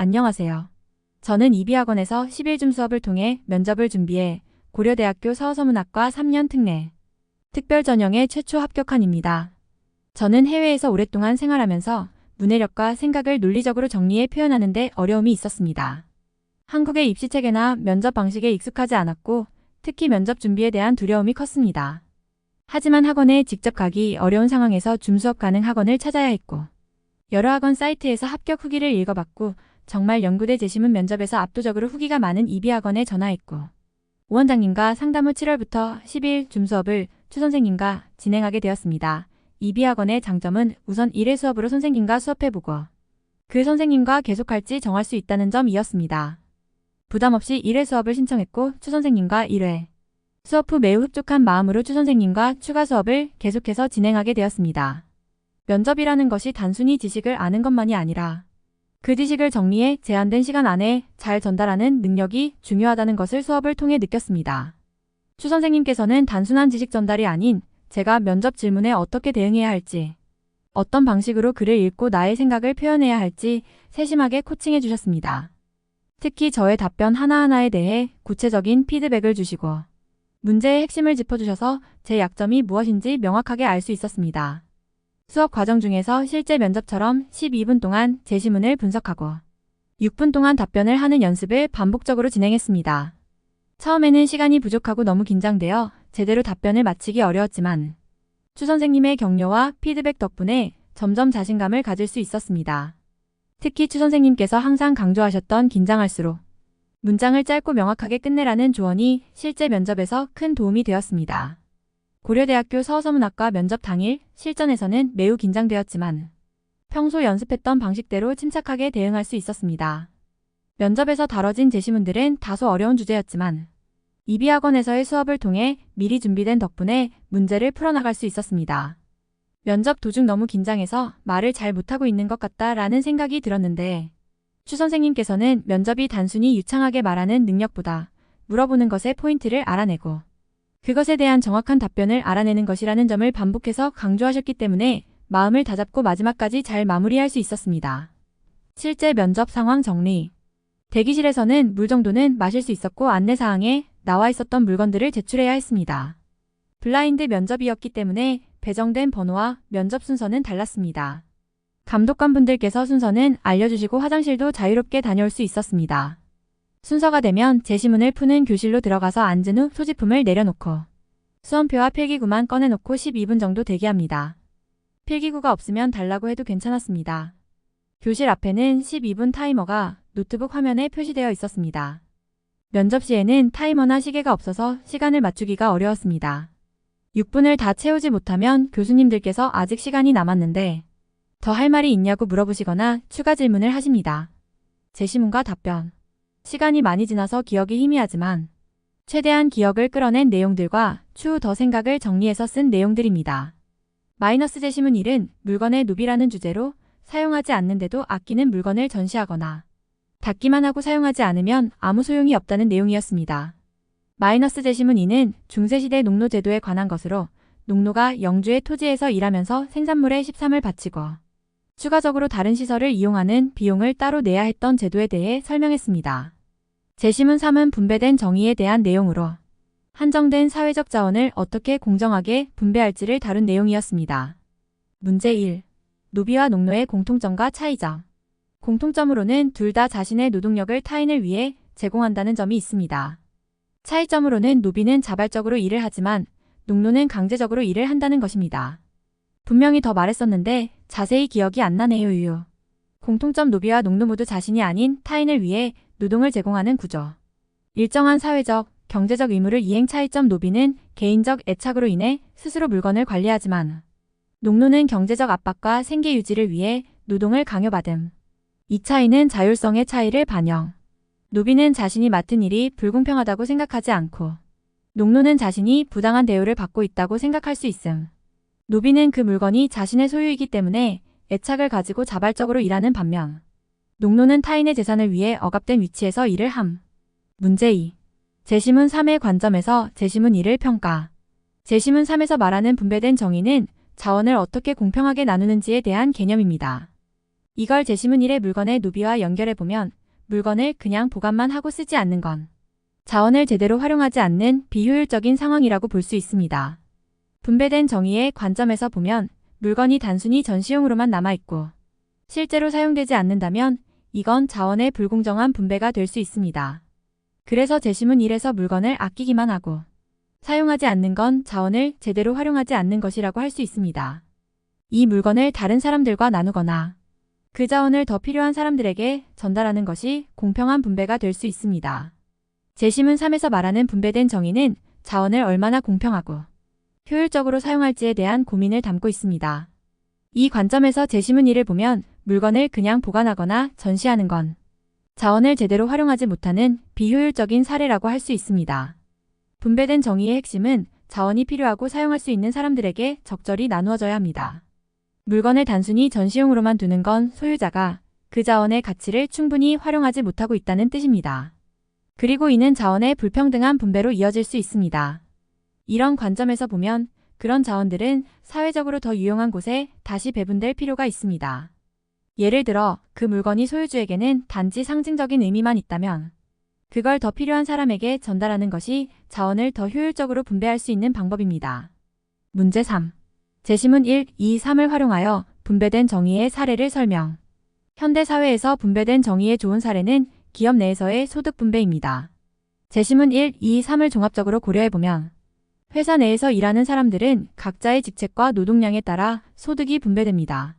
안녕하세요. 저는 이비학원에서 10일 수업을 통해 면접을 준비해 고려대학교 서서문학과 3년 특례 특별 전형에 최초 합격한 입니다. 저는 해외에서 오랫동안 생활하면서 문해력과 생각을 논리적으로 정리해 표현하는 데 어려움이 있었습니다. 한국의 입시 체계나 면접 방식에 익숙하지 않았고 특히 면접 준비에 대한 두려움이 컸습니다. 하지만 학원에 직접 가기 어려운 상황에서 줌수업 가능 학원을 찾아야 했고 여러 학원 사이트에서 합격 후기를 읽어봤고 정말 연구대 재심은 면접에서 압도적으로 후기가 많은 이비학원에 전화했고 원장님과 상담 후 7월부터 10일 줌수업을 추 선생님과 진행하게 되었습니다. 이비학원의 장점은 우선 1회 수업으로 선생님과 수업해보고 그 선생님과 계속할지 정할 수 있다는 점이었습니다. 부담 없이 1회 수업을 신청했고 추 선생님과 1회 수업 후 매우 흡족한 마음으로 추 선생님과 추가 수업을 계속해서 진행하게 되었습니다. 면접이라는 것이 단순히 지식을 아는 것만이 아니라 그 지식을 정리해 제한된 시간 안에 잘 전달하는 능력이 중요하다는 것을 수업을 통해 느꼈습니다. 추 선생님께서는 단순한 지식 전달이 아닌 제가 면접 질문에 어떻게 대응해야 할지, 어떤 방식으로 글을 읽고 나의 생각을 표현해야 할지 세심하게 코칭해 주셨습니다. 특히 저의 답변 하나하나에 대해 구체적인 피드백을 주시고 문제의 핵심을 짚어주셔서 제 약점이 무엇인지 명확하게 알 수 있었습니다. 수업 과정 중에서 실제 면접처럼 12분 동안 제시문을 분석하고 6분 동안 답변을 하는 연습을 반복적으로 진행했습니다. 처음에는 시간이 부족하고 너무 긴장되어 제대로 답변을 마치기 어려웠지만 추 선생님의 격려와 피드백 덕분에 점점 자신감을 가질 수 있었습니다. 특히 추 선생님께서 항상 강조하셨던 긴장할수록 문장을 짧고 명확하게 끝내라는 조언이 실제 면접에서 큰 도움이 되었습니다. 고려대학교 서서문학과 면접 당일 실전에서는 매우 긴장되었지만 평소 연습했던 방식대로 침착하게 대응할 수 있었습니다. 면접에서 다뤄진 제시문들은 다소 어려운 주제였지만 이비학원에서의 수업을 통해 미리 준비된 덕분에 문제를 풀어나갈 수 있었습니다. 면접 도중 너무 긴장해서 말을 잘 못하고 있는 것 같다라는 생각이 들었는데 추 선생님께서는 면접이 단순히 유창하게 말하는 능력보다 물어보는 것의 포인트를 알아내고 그것에 대한 정확한 답변을 알아내는 것이라는 점을 반복해서 강조하셨기 때문에 마음을 다잡고 마지막까지 잘 마무리할 수 있었습니다. 실제 면접 상황 정리. 대기실에서는 물 정도는 마실 수 있었고 안내사항에 나와 있었던 물건들을 제출해야 했습니다. 블라인드 면접이었기 때문에 배정된 번호와 면접 순서는 달랐습니다. 감독관분들께서 순서는 알려주시고 화장실도 자유롭게 다녀올 수 있었습니다. 순서가 되면 제시문을 푸는 교실로 들어가서 앉은 후 소지품을 내려놓고 수험표와 필기구만 꺼내놓고 12분 정도 대기합니다. 필기구가 없으면 달라고 해도 괜찮았습니다. 교실 앞에는 12분 타이머가 노트북 화면에 표시되어 있었습니다. 면접 시에는 타이머나 시계가 없어서 시간을 맞추기가 어려웠습니다. 6분을 다 채우지 못하면 교수님들께서 아직 시간이 남았는데 더 할 말이 있냐고 물어보시거나 추가 질문을 하십니다. 제시문과 답변. 시간이 많이 지나서 기억이 희미하지만 최대한 기억을 끌어낸 내용들과 추후 더 생각을 정리해서 쓴 내용들입니다. 마이너스 제시문 1은 물건의 노비라는 주제로 사용하지 않는데도 아끼는 물건을 전시하거나 닫기만 하고 사용하지 않으면 아무 소용이 없다는 내용이었습니다. 마이너스 제시문 2는 중세시대 농노제도에 관한 것으로 농노가 영주의 토지에서 일하면서 생산물의 13을 바치고 추가적으로 다른 시설을 이용하는 비용을 따로 내야 했던 제도에 대해 설명했습니다. 제시문 3은 분배된 정의에 대한 내용으로 한정된 사회적 자원을 어떻게 공정하게 분배할지를 다룬 내용이었습니다. 문제 1. 노비와 농노의 공통점과 차이점. 공통점으로는 둘 다 자신의 노동력을 타인을 위해 제공한다는 점이 있습니다. 차이점으로는 노비는 자발적으로 일을 하지만 농노는 강제적으로 일을 한다는 것입니다. 분명히 더 말했었는데 자세히 기억이 안 나네요. 유유. 공통점 노비와 농노 모두 자신이 아닌 타인을 위해 노동을 제공하는 구조. 일정한 사회적, 경제적 의무를 이행. 차이점 노비는 개인적 애착으로 인해 스스로 물건을 관리하지만 농노는 경제적 압박과 생계 유지를 위해 노동을 강요받음. 이 차이는 자율성의 차이를 반영. 노비는 자신이 맡은 일이 불공평하다고 생각하지 않고 농노는 자신이 부당한 대우를 받고 있다고 생각할 수 있음. 노비는 그 물건이 자신의 소유이기 때문에 애착을 가지고 자발적으로 일하는 반면 농노는 타인의 재산을 위해 억압된 위치에서 일을 함. 문제 2. 제시문 3의 관점에서 제시문 2를 평가. 제시문 3에서 말하는 분배된 정의는 자원을 어떻게 공평하게 나누는지에 대한 개념입니다. 이걸 제시문 1의 물건의 노비와 연결해보면 물건을 그냥 보관만 하고 쓰지 않는 건 자원을 제대로 활용하지 않는 비효율적인 상황이라고 볼 수 있습니다. 분배된 정의의 관점에서 보면 물건이 단순히 전시용으로만 남아있고 실제로 사용되지 않는다면 이건 자원의 불공정한 분배가 될 수 있습니다. 그래서 제시문 1에서 물건을 아끼기만 하고 사용하지 않는 건 자원을 제대로 활용하지 않는 것이라고 할 수 있습니다. 이 물건을 다른 사람들과 나누거나 그 자원을 더 필요한 사람들에게 전달하는 것이 공평한 분배가 될 수 있습니다. 제시문 3에서 말하는 분배된 정의는 자원을 얼마나 공평하고 효율적으로 사용할지에 대한 고민을 담고 있습니다. 이 관점에서 제시문 1을 보면 물건을 그냥 보관하거나 전시하는 건 자원을 제대로 활용하지 못하는 비효율적인 사례라고 할 수 있습니다. 분배된 정의의 핵심은 자원이 필요하고 사용할 수 있는 사람들에게 적절히 나누어져야 합니다. 물건을 단순히 전시용으로만 두는 건 소유자가 그 자원의 가치를 충분히 활용하지 못하고 있다는 뜻입니다. 그리고 이는 자원의 불평등한 분배로 이어질 수 있습니다. 이런 관점에서 보면 그런 자원들은 사회적으로 더 유용한 곳에 다시 배분될 필요가 있습니다. 예를 들어 그 물건이 소유주에게는 단지 상징적인 의미만 있다면 그걸 더 필요한 사람에게 전달하는 것이 자원을 더 효율적으로 분배할 수 있는 방법입니다. 문제 3. 제시문 1, 2, 3을 활용하여 분배된 정의의 사례를 설명. 현대 사회에서 분배된 정의의 좋은 사례는 기업 내에서의 소득 분배입니다. 제시문 1, 2, 3을 종합적으로 고려해보면 회사 내에서 일하는 사람들은 각자의 직책과 노동량에 따라 소득이 분배됩니다.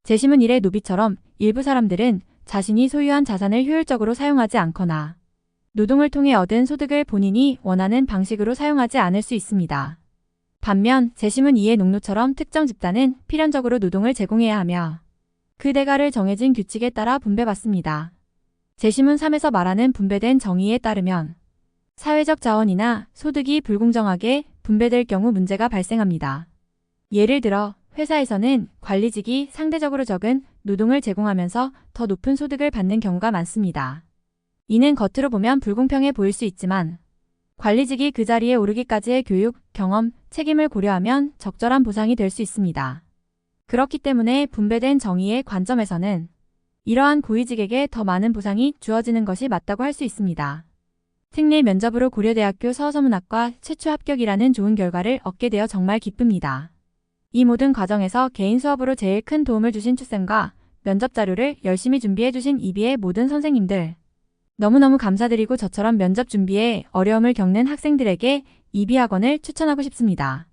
제시문 1의 노비처럼 일부 사람들은 자신이 소유한 자산을 효율적으로 사용하지 않거나 노동을 통해 얻은 소득을 본인이 원하는 방식으로 사용하지 않을 수 있습니다. 반면 제시문 2의 농노처럼 특정 집단은 필연적으로 노동을 제공해야 하며 그 대가를 정해진 규칙에 따라 분배받습니다. 제시문 3에서 말하는 분배된 정의에 따르면 사회적 자원이나 소득이 불공정하게 분배될 경우 문제가 발생합니다. 예를 들어 회사에서는 관리직이 상대적으로 적은 노동을 제공하면서 더 높은 소득을 받는 경우가 많습니다. 이는 겉으로 보면 불공평해 보일 수 있지만 관리직이 그 자리에 오르기까지의 교육, 경험, 책임을 고려하면 적절한 보상이 될 수 있습니다. 그렇기 때문에 분배된 정의의 관점에서는 이러한 고위직에게 더 많은 보상이 주어지는 것이 맞다고 할 수 있습니다. 특례 면접으로 고려대학교 서서문학과 최초 합격이라는 좋은 결과를 얻게 되어 정말 기쁩니다. 이 모든 과정에서 개인 수업으로 제일 큰 도움을 주신 추쌤과 면접 자료를 열심히 준비해 주신 이비의 모든 선생님들 너무너무 감사드리고 저처럼 면접 준비에 어려움을 겪는 학생들에게 이비학원을 추천하고 싶습니다.